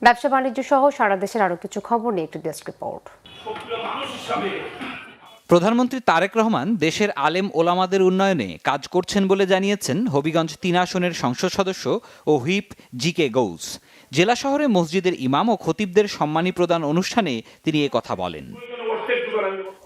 ব্যবসা বাণিজ্য সহ সারা দেশের আরো কিছু খবর নিয়ে একটি ডেস্ক রিপোর্ট। প্রধানমন্ত্রী তারেক রহমান দেশের আলেম ওলামাদের উন্নয়নে কাজ করছেন বলে জানিয়েছেন হবিগঞ্জ ৩ আসনের সংসদ সদস্য ও হুইপ জি.কে. গৌস। জেলা শহরে মসজিদের ইমাম ও খতিবদের সম্মানী প্রদান অনুষ্ঠানে তিনি কথা বলেন।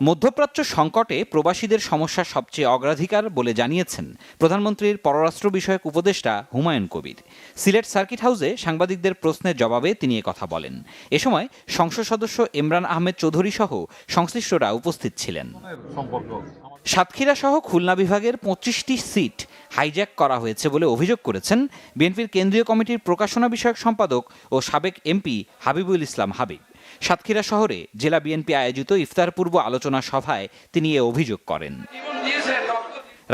মধ্যপ্রাচ্য সংকটে প্রবাসীদের সমস্যা সবচেয়ে অগ্রাধিকার বলে জানিয়েছেন প্রধানমন্ত্রীর পররাষ্ট্র বিষয়ক উপদেষ্টা হুমায়ুন কবির। সিলেট সার্কিট হাউসে সাংবাদিকদের প্রশ্নের জবাবে তিনি কথা বলেন। এ সময় সংসদ সদস্য ইমরান আহমেদ চৌধুরী সহ সংশ্লিষ্টরা উপস্থিত ছিলেন। সাতক্ষীরা সহ খুলনা বিভাগের ২৫টি সিট হাইজ্যাক করা হয়েছে বলে অভিযোগ করেছেন বিএনপির কেন্দ্রীয় কমিটির প্রকাশনা বিষয়ক সম্পাদক ও সাবেক এমপি হাবিবুল ইসলাম হাবিব। সাতক্ষীরা শহরে জেলা বিএনপি আয়োজিত ইফতার পূর্ব আলোচনা সভায় তিনি এ অভিযোগ করেন।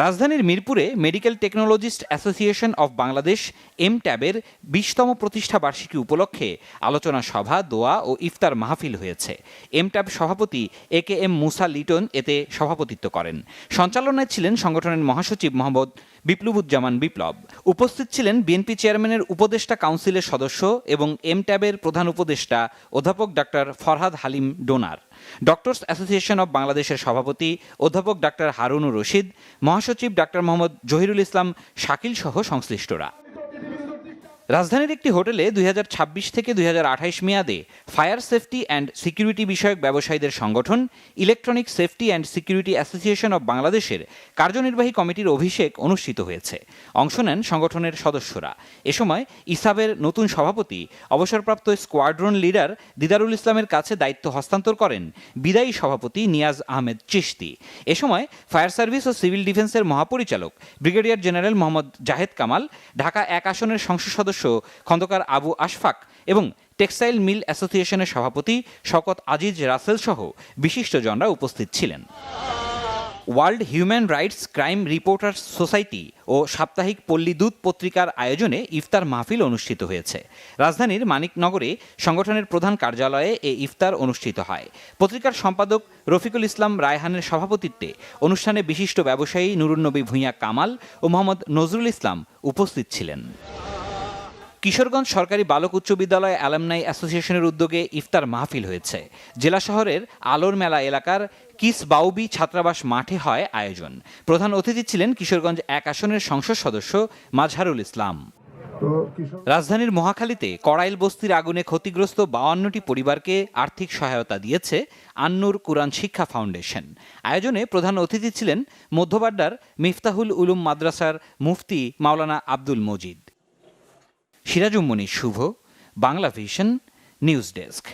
রাজধানীর মিরপুরে medical technologist association of Bangladesh এমট্যাবের ২০তম প্রতিষ্ঠা বার্ষিকী উপলক্ষে আলোচনা সভা, দোয়া ও ইফতার মাহফিল হয়েছে। এমট্যাব সভাপতি এ.কে.এম. মুসা লিটন এতে সভাপতিত্ব করেন। সঞ্চালনায় ছিলেন সংগঠনের মহাসচিব মোহাম্মদ বিপ্লবুজ্জামান বিপ্লব। উপস্থিত ছিলেন বিএনপি চেয়ারম্যানের উপদেষ্টা কাউন্সিলের সদস্য এবং এমট্যাবের প্রধান উপদেষ্টা অধ্যাপক ডাক্তার Farhad Halim Donar, doctors association of বাংলাদেশের সভাপতি অধ্যাপক ডাক্তার হারুনুর রশিদ, মহাসচিব ডাক্তার মোহাম্মদ জহিরুল ইসলাম শাকিল সহ সংশ্লিষ্টরা। রাজধানীর একটি হোটেলে ২০২৬ থেকে ২০২৮ মেয়াদে ফায়ার সেফটি অ্যান্ড সিকিউরিটি বিষয়ক ব্যবসায়ীদের সংগঠন electronic safety and security association of বাংলাদেশের কার্যনির্বাহী কমিটির অভিষেক অনুষ্ঠিত হয়েছে। অংশ নেন সংগঠনের সদস্যরা। এ সময় ইসাবের নতুন সভাপতি অবসরপ্রাপ্ত স্কোয়াড্রন লিডার দিদারুল ইসলামের কাছে দায়িত্ব হস্তান্তর করেন বিদায়ী সভাপতি নিয়াজ আহমেদ চিশতি। এ সময় ফায়ার সার্ভিস ও সিভিল ডিফেন্সের মহাপরিচালক ব্রিগেডিয়ার জেনারেল মোহাম্মদ জাহেদ কামাল, ঢাকা ১ আসনের সংসদ সদস্য খন্দকার আবু আশফাক এবং টেক্সটাইল মিল অ্যাসোসিয়েশনের সভাপতি শওকত আজিজ রাসেল সহ বিশিষ্টজনরা উপস্থিত ছিলেন। World human rights crime reporters society ও সাপ্তাহিক পল্লী দূত পত্রিকার আয়োজনে ইফতার মাহফিল অনুষ্ঠিত হয়েছে। রাজধানীর মানিকনগরে সংগঠনের প্রধান কার্যালয়ে এ ইফতার অনুষ্ঠিত হয়। পত্রিকার সম্পাদক রফিকুল ইসলাম রায়হানের সভাপতিত্বে অনুষ্ঠানে বিশিষ্ট ব্যবসায়ী নুরুন্নবী ভূঁইয়া কামাল ও মোহাম্মদ নজরুল ইসলাম উপস্থিত ছিলেন। কিশোরগঞ্জ সরকারি বালক উচ্চ বিদ্যালয় অ্যালামনাই অ্যাসোসিয়েশনের উদ্যোগে ইফতার মাহফিল হয়েছে। জেলা শহরের আলোর মেলা এলাকার কিস বাউবি ছাত্রাবাস মাঠে হয় আয়োজন। প্রধান অতিথি ছিলেন কিশোরগঞ্জ ১ আসনের সংসদ সদস্য মাজহারুল ইসলাম। রাজধানীর মহাখালীতে কড়াইল বস্তির আগুনে ক্ষতিগ্রস্ত ৫২টি পরিবারকে আর্থিক সহায়তা দিয়েছে আন্নুর কুরআন শিক্ষা ফাউন্ডেশন। আয়োজনে প্রধান অতিথি ছিলেন মধ্যবাড্ডার মিফতাহুল উলুম মাদ্রাসার মুফতি মাওলানা আব্দুল মজিদ। সিরাজুম মনির শুভ, বাংলা ভিশন, নিউজ ডেস্ক।